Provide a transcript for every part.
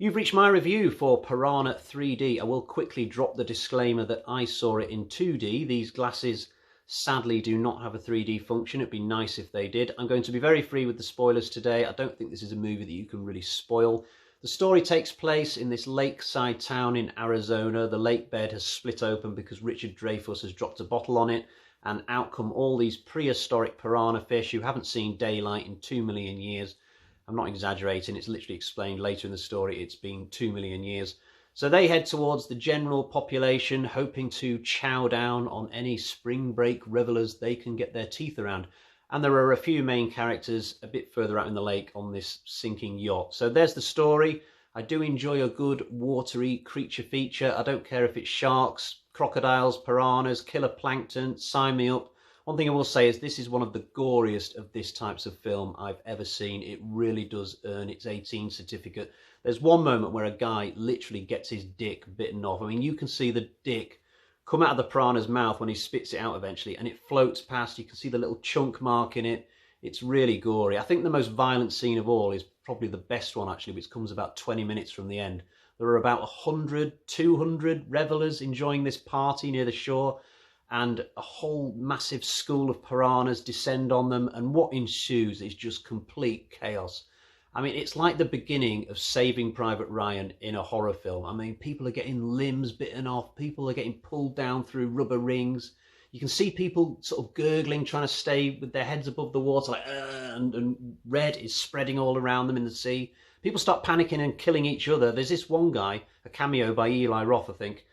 You've reached my review for Piranha 3D. I will quickly drop the disclaimer that I saw it in 2D. These glasses sadly do not have a 3D function. It'd be nice if they did. I'm going to be very free with the spoilers today. I don't think this is a movie that you can really spoil. The story takes place in this lakeside town in Arizona. The lake bed has split open because Richard Dreyfuss has dropped a bottle on it, and out come all these prehistoric piranha fish who haven't seen daylight in 2 million years. I'm not exaggerating, it's literally explained later in the story. It's been 2 million years. So they head towards the general population, hoping to chow down on any spring break revelers they can get their teeth around. And there are a few main characters a bit further out in the lake on this sinking yacht. So there's the story. I do enjoy a good watery creature feature. I don't care if it's sharks, crocodiles, piranhas, killer plankton, sign me up. One thing I will say is this is one of the goriest of this types of film I've ever seen. It really does earn its 18 certificate. There's one moment where a guy literally gets his dick bitten off. I mean, you can see the dick come out of the piranha's mouth when he spits it out eventually, and it floats past. You can see the little chunk mark in it. It's really gory. I think the most violent scene of all is probably the best one, actually, which comes about 20 minutes from the end. There are about 100, 200 revelers enjoying this party near the shore, and a whole massive school of piranhas descend on them, and what ensues is just complete chaos. I mean, it's like the beginning of Saving Private Ryan in a horror film. I mean, people are getting limbs bitten off, people are getting pulled down through rubber rings. You can see people sort of gurgling, trying to stay with their heads above the water, like, and red is spreading all around them in the sea. People start panicking and killing each other. There's this one guy, a cameo by Eli Roth, I think,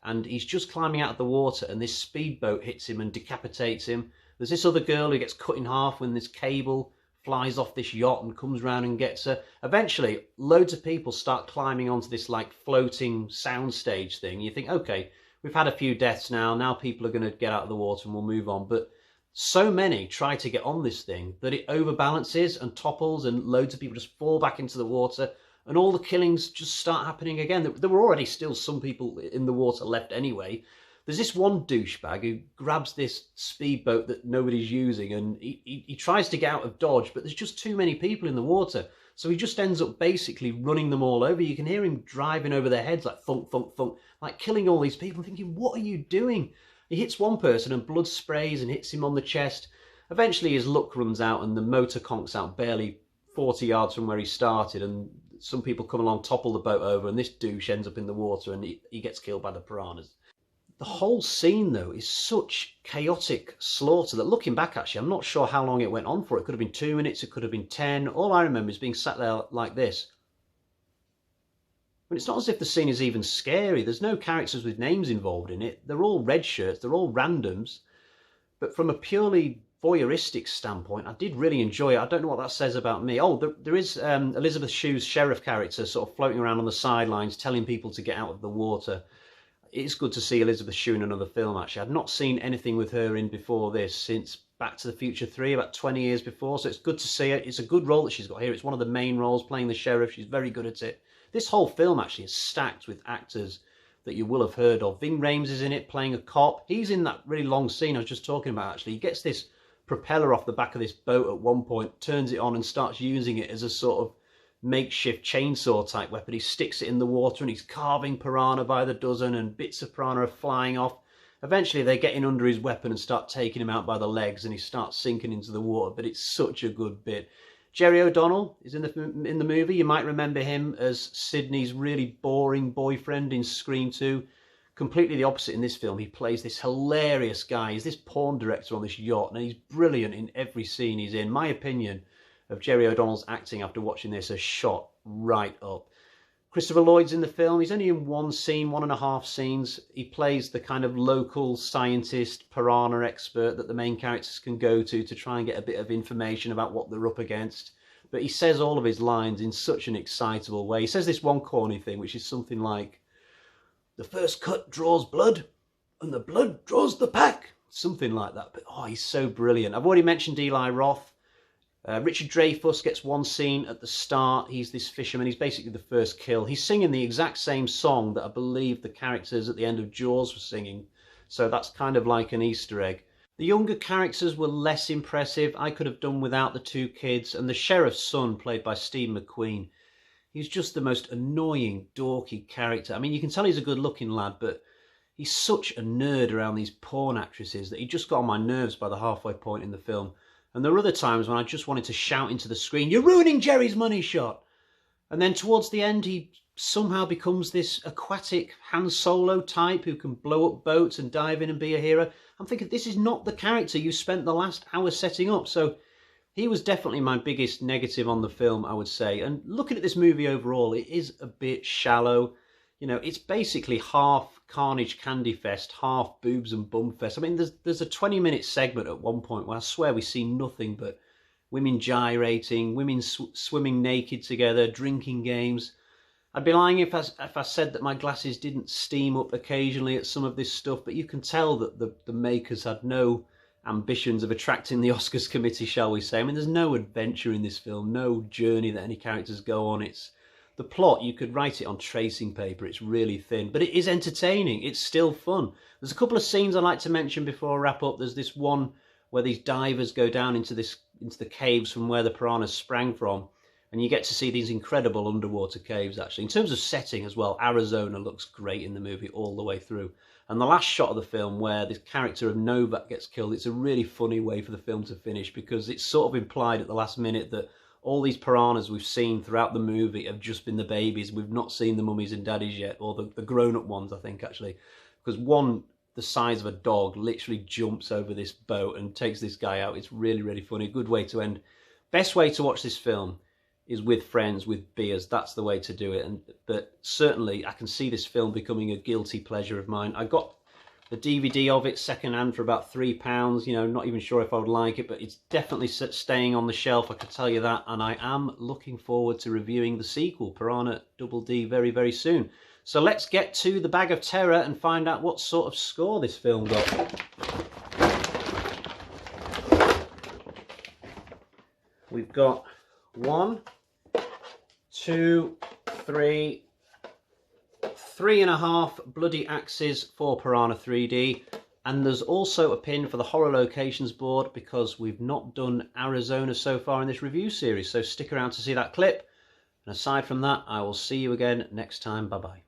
and he's just climbing out of the water, and this speedboat hits him and decapitates him. There's this other girl who gets cut in half when this cable flies off this yacht and comes round and gets her. Eventually, loads of people start climbing onto this like floating soundstage thing. You think, okay, we've had a few deaths now people are going to get out of the water and we'll move on. But so many try to get on this thing that it overbalances and topples, and loads of people just fall back into the water, and all the killings just start happening again. There were already still some people in the water left anyway. There's this one douchebag who grabs this speedboat that nobody's using, and he tries to get out of Dodge, but there's just too many people in the water. So he just ends up basically running them all over. You can hear him driving over their heads like thunk, thunk, thunk, like killing all these people, thinking, what are you doing? He hits one person and blood sprays and hits him on the chest. Eventually his luck runs out and the motor conks out barely 40 yards from where he started, and some people come along, topple the boat over, and this douche ends up in the water, and he gets killed by the piranhas. The whole scene, though, is such chaotic slaughter that, looking back, actually, I'm not sure how long it went on for. It could have been 2 minutes, it could have been 10. All I remember is being sat there like this. But it's not as if the scene is even scary. There's no characters with names involved in it. They're all red shirts, they're all randoms. But from a purely voyeuristic standpoint, I did really enjoy it. I don't know what that says about me. Oh, there is Elizabeth Shue's sheriff character sort of floating around on the sidelines telling people to get out of the water. It's good to see Elizabeth Shue in another film, actually. I'd not seen anything with her in before this since Back to the Future 3, about 20 years before, so it's good to see her. It's a good role that she's got here. It's one of the main roles, playing the sheriff. She's very good at it. This whole film, actually, is stacked with actors that you will have heard of. Ving Rhames is in it, playing a cop. He's in that really long scene I was just talking about, actually. He gets this propeller off the back of this boat at one point, turns it on and starts using it as a sort of makeshift chainsaw type weapon. He sticks it in the water and he's carving piranha by the dozen, and bits of piranha are flying off. Eventually they get in under his weapon and start taking him out by the legs, and he starts sinking into the water, but it's such a good bit. Jerry O'Donnell is in the movie. You might remember him as Sydney's really boring boyfriend in Scream 2. Completely the opposite in this film. He plays this hilarious guy. He's this porn director on this yacht, and he's brilliant in every scene he's in. My opinion of Jerry O'Donnell's acting after watching this has shot right up. Christopher Lloyd's in the film. He's only in one scene, 1.5 scenes. He plays the kind of local scientist, piranha expert that the main characters can go to try and get a bit of information about what they're up against. But he says all of his lines in such an excitable way. He says this one corny thing, which is something like, "The first cut draws blood, and the blood draws the pack." Something like that. But oh, he's so brilliant. I've already mentioned Eli Roth. Richard Dreyfuss gets one scene at the start. He's this fisherman. He's basically the first kill. He's singing the exact same song that I believe the characters at the end of Jaws were singing. So that's kind of like an Easter egg. The younger characters were less impressive. I could have done without the two kids. And the sheriff's son, played by Steve McQueen, He's just the most annoying, dorky character. I mean, you can tell he's a good-looking lad, but he's such a nerd around these porn actresses that he just got on my nerves by the halfway point in the film. And there were other times when I just wanted to shout into the screen, "You're ruining Jerry's money shot!" And then towards the end, he somehow becomes this aquatic Han Solo type who can blow up boats and dive in and be a hero. I'm thinking, this is not the character you spent the last hour setting up. So he was definitely my biggest negative on the film, I would say. And looking at this movie overall, it is a bit shallow. You know, it's basically half Carnage Candy Fest, half Boobs and Bum Fest. I mean, there's a 20-minute segment at one point where I swear we see nothing but women gyrating, women swimming naked together, drinking games. I'd be lying if I said that my glasses didn't steam up occasionally at some of this stuff, but you can tell that the makers had no ambitions of attracting the Oscars committee, shall we say. I mean, there's no adventure in this film, no journey that any characters go on. It's the plot, you could write it on tracing paper. It's really thin, but it is entertaining. It's still fun. There's a couple of scenes I'd like to mention before I wrap up. There's this one where these divers go down into the caves from where the piranhas sprang from, and you get to see these incredible underwater caves, actually. In terms of setting as well, Arizona looks great in the movie all the way through. And the last shot of the film where the character of Novak gets killed, it's a really funny way for the film to finish, because it's sort of implied at the last minute that all these piranhas we've seen throughout the movie have just been the babies. We've not seen the mummies and daddies yet, or the grown-up ones, I think, actually. Because one, the size of a dog, literally jumps over this boat and takes this guy out. It's really, really funny. Good way to end. Best way to watch this film is with friends, with beers. That's the way to do it. But certainly I can see this film becoming a guilty pleasure of mine. I got the DVD of it secondhand for about £3. You know, not even sure if I would like it, but it's definitely staying on the shelf, I can tell you that. And I am looking forward to reviewing the sequel, Piranha Double D, very, very soon. So let's get to the bag of terror and find out what sort of score this film got. We've got 1, 2, 3, 3.5 bloody axes for Piranha 3D. And there's also a pin for the horror locations board, because we've not done Arizona so far in this review series. So stick around to see that clip. And aside from that, I will see you again next time. Bye-bye.